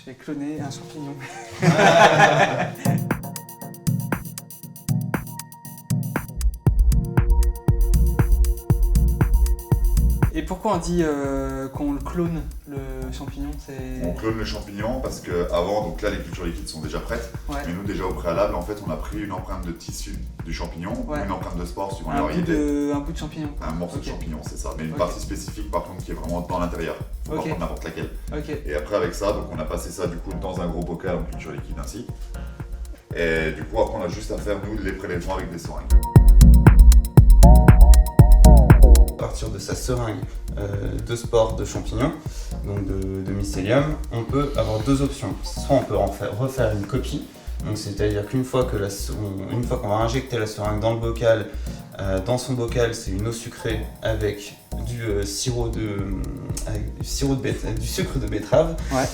vais cloner un champignon. Et pourquoi on dit qu'on le clone, le champignon? On clone le champignon parce que avant, donc là les cultures liquides sont déjà prêtes, Ouais. mais nous déjà au préalable, en fait, on a pris une empreinte de tissu du champignon ou Ouais. une empreinte de spore suivant Un leur idée. bout de champignon. Un morceau Ok. de champignon, c'est ça, mais une Ok. partie spécifique par contre qui est vraiment dans l'intérieur. Faut pas Ok. prendre n'importe laquelle. Ok. Et après avec ça, donc on a passé ça du coup dans un gros bocal en culture liquide ainsi. Et du coup après on a juste à faire nous les prélèvements avec des seringues. À partir de sa seringue de spores de champignons, donc de mycélium, on peut avoir deux options. Soit on peut refaire une copie, donc c'est-à-dire qu'une fois qu'on va injecter la seringue dans le bocal, dans son bocal c'est une eau sucrée avec du sucre de betterave. Ouais.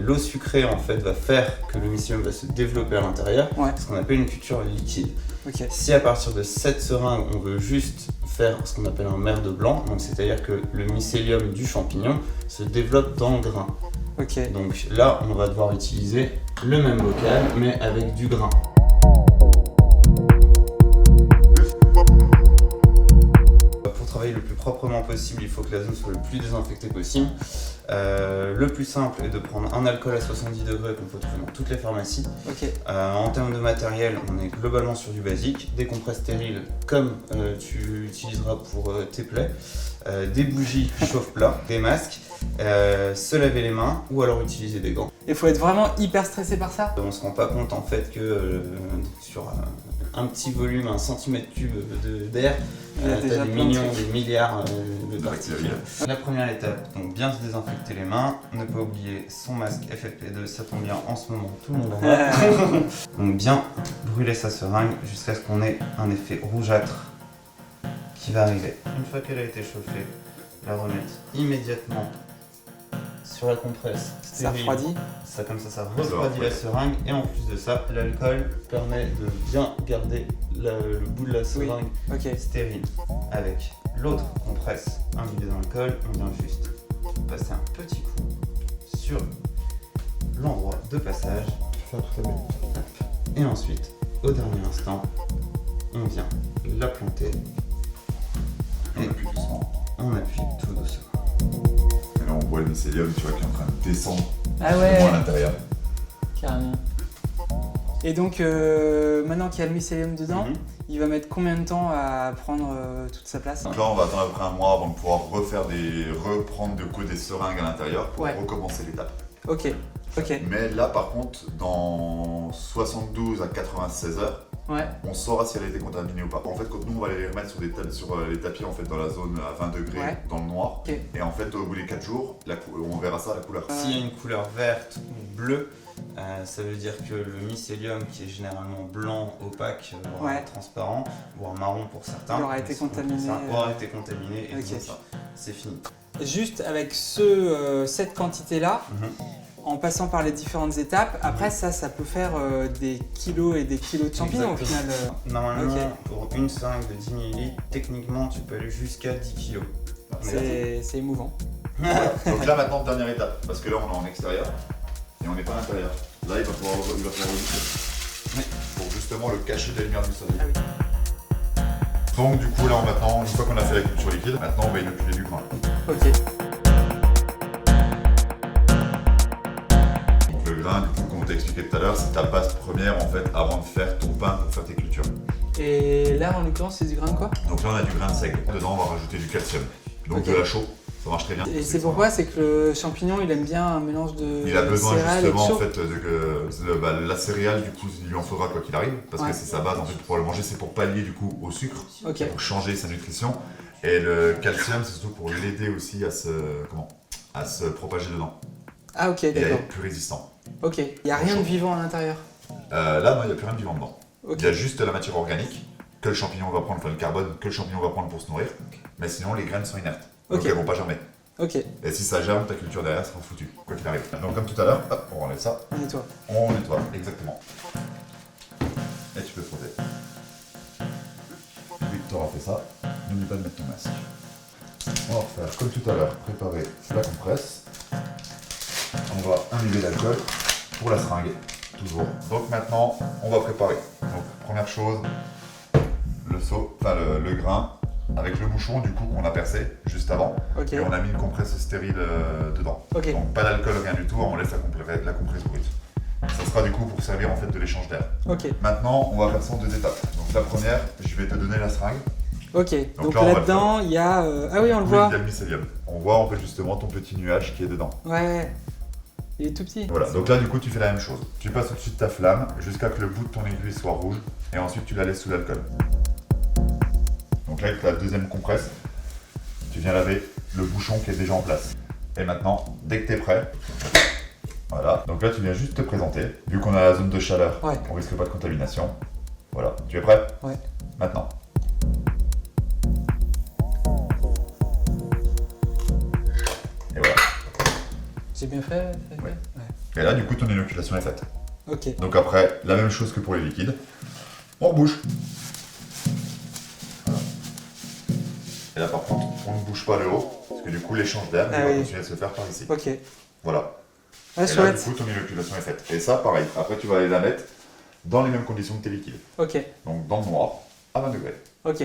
L'eau sucrée en fait va faire que le mycélium va se développer à l'intérieur, Ouais. ce qu'on appelle une culture liquide. Ok. Si à partir de cette seringue, on veut juste faire ce qu'on appelle un merde blanc, donc c'est-à-dire que le mycélium du champignon se développe dans le grain. Ok. Donc là, on va devoir utiliser le même bocal, mais avec du grain. Pour travailler le plus proprement possible, il faut que la zone soit le plus désinfectée possible. Le plus simple est de prendre un alcool à 70 degrés qu'on peut trouver dans toutes les pharmacies. Ok. En termes de matériel, on est globalement sur du basique, des compresses stériles comme tu utiliseras pour tes plaies, des bougies chauffe-plat, des masques, se laver les mains ou alors utiliser des gants. Il faut être vraiment hyper stressé par ça. On se rend pas compte en fait que sur un petit volume, 1 cm3 d'air, Il y a t'as déjà des plein de millions, trucs. des milliards de Bactéries. particules. La première étape, donc bien se désinfecter les mains, ne pas oublier son masque FFP2, ça tombe bien en ce moment, tout le monde en a. Donc bien brûler sa seringue jusqu'à ce qu'on ait un effet rougeâtre qui va arriver. Une fois qu'elle a été chauffée, la remettre immédiatement sur la compresse Ça stérile. refroidit. Ça comme ça refroidit la seringue et en plus de ça, l'alcool permet de bien garder le bout de la seringue Ok. stérile. Avec l'autre compresse imbibée dans l'alcool, on vient juste passer un petit coup sur l'endroit de passage. Et ensuite, au dernier instant, on vient la planter On appuie doucement. on appuie tout doucement. Et là on voit le mycélium, tu vois, qui est en train de descendre Ah vraiment à ouais. l'intérieur. Carrément. Et donc maintenant qu'il y a le mycélium dedans, Mhm. il va mettre combien de temps à prendre toute sa place? Donc là on va attendre à peu près un mois avant de pouvoir reprendre de coup des seringues à l'intérieur pour Ouais. recommencer l'étape. Ok. Ok. Mais là par contre, dans 72 à 96 heures, Ouais. on saura si elle a été contaminée ou pas. En fait, quand nous on va les remettre sur les tapis en fait, dans la zone à 20 degrés Ouais. dans le noir. Ok. Et en fait, au bout des 4 jours, on verra ça à la couleur. S'il y a une couleur verte ou bleue, ça veut dire que le mycélium, qui est généralement blanc, opaque, voire Ouais. transparent, voire marron pour certains, Il aura été contaminé, aura été contaminé et ok. donc ça, c'est fini. Juste avec cette quantité-là, en passant par les différentes étapes, après ça peut faire des kilos et des kilos de champignons au final. Normalement, Ok. pour une seringue de 10 ml, techniquement, tu peux aller jusqu'à 10 kg. C'est émouvant. Donc là maintenant, dernière étape, parce que là on est en extérieur et on n'est pas à l'intérieur. Là il va falloir le visser. Oui. Pour justement le cacher de la lumière du soleil. Ah oui. Donc du coup là maintenant, une fois qu'on a fait la culture liquide, maintenant on va inoculer du grain. Ok. Donc le grain, du coup, comme on t'a expliqué tout à l'heure, c'est ta base première en fait avant de faire ton pain pour faire tes cultures. Et là en l'occurrence c'est du grain de quoi? Donc là on a du grain de seigle. Dedans on va rajouter du calcium. Donc Ok. de la chaux, ça marche très bien. Et c'est pourquoi? C'est que le champignon il aime bien un mélange de Il a besoin céréales et de justement en chaud. fait la céréale du coup il lui en faudra quoi qu'il arrive parce Ouais. que c'est sa base en fait pour le manger, c'est pour pallier du coup au sucre, Ok. pour changer sa nutrition et le calcium c'est surtout pour l'aider aussi à se propager dedans Ah ok, et à d'accord. être plus résistant. Ok. Il n'y a rien de vivant à l'intérieur. Là non il n'y a plus rien de vivant dedans. Ok. Il y a juste la matière organique que le champignon va prendre, enfin le carbone que le champignon va prendre pour se nourrir, mais sinon les graines sont inertes. Donc Ok. elles vont pas germer. Ok. Et si ça germe, ta culture derrière sera foutue, quoi qu'il arrive. Donc comme tout à l'heure, hop, on enlève ça. On nettoie. On nettoie, exactement. Et tu peux frotter. Oui, tu auras fait ça. N'oublie pas de mettre ton masque. On va refaire comme tout à l'heure, préparer la compresse. On on va imbiber d'alcool pour la seringue, toujours. Donc maintenant, on va préparer. Donc première chose, le seau, enfin le grain, avec le bouchon du coup qu'on a percé juste avant. Ok. Et on a mis une compresse stérile dedans. Ok. Donc pas d'alcool, rien du tout, on laisse la compresse brute. Ça sera du coup pour servir en fait de l'échange d'air. Ok. Maintenant, on va faire ça en 2 étapes. Donc la première, je vais te donner la seringue. Ok. Donc là, on va là-dedans, il y a. Ah oui, on le Oui, voit. il y a le mycélium. On voit en fait justement ton petit nuage qui est dedans. Ouais. Il est tout petit. Voilà, donc là du coup tu fais la même chose. Tu passes au-dessus de ta flamme jusqu'à que le bout de ton aiguille soit rouge et ensuite tu la laisses sous l'alcool. Donc là avec la deuxième compresse, tu viens laver le bouchon qui est déjà en place. Et maintenant, dès que tu es prêt, voilà. Donc là tu viens juste te présenter. Vu qu'on a la zone de chaleur, Ouais. on risque pas de contamination. Voilà, tu es prêt? Ouais. Maintenant. Et voilà. J'ai bien fait. Ouais. Et là du coup ton inoculation est faite. Ok. Donc après, la même chose que pour les liquides, on rebouche. Voilà. Et là par contre, on ne bouge pas le haut, parce que du coup l'échange d'air Ah va oui. continuer à se faire par ici. Ok. Voilà. Ah, Et là du chouette. coup, ton inoculation est faite. Et ça pareil, après tu vas aller la mettre dans les mêmes conditions que tes liquides. Ok. Donc dans le noir, à 20 degrés. Ok.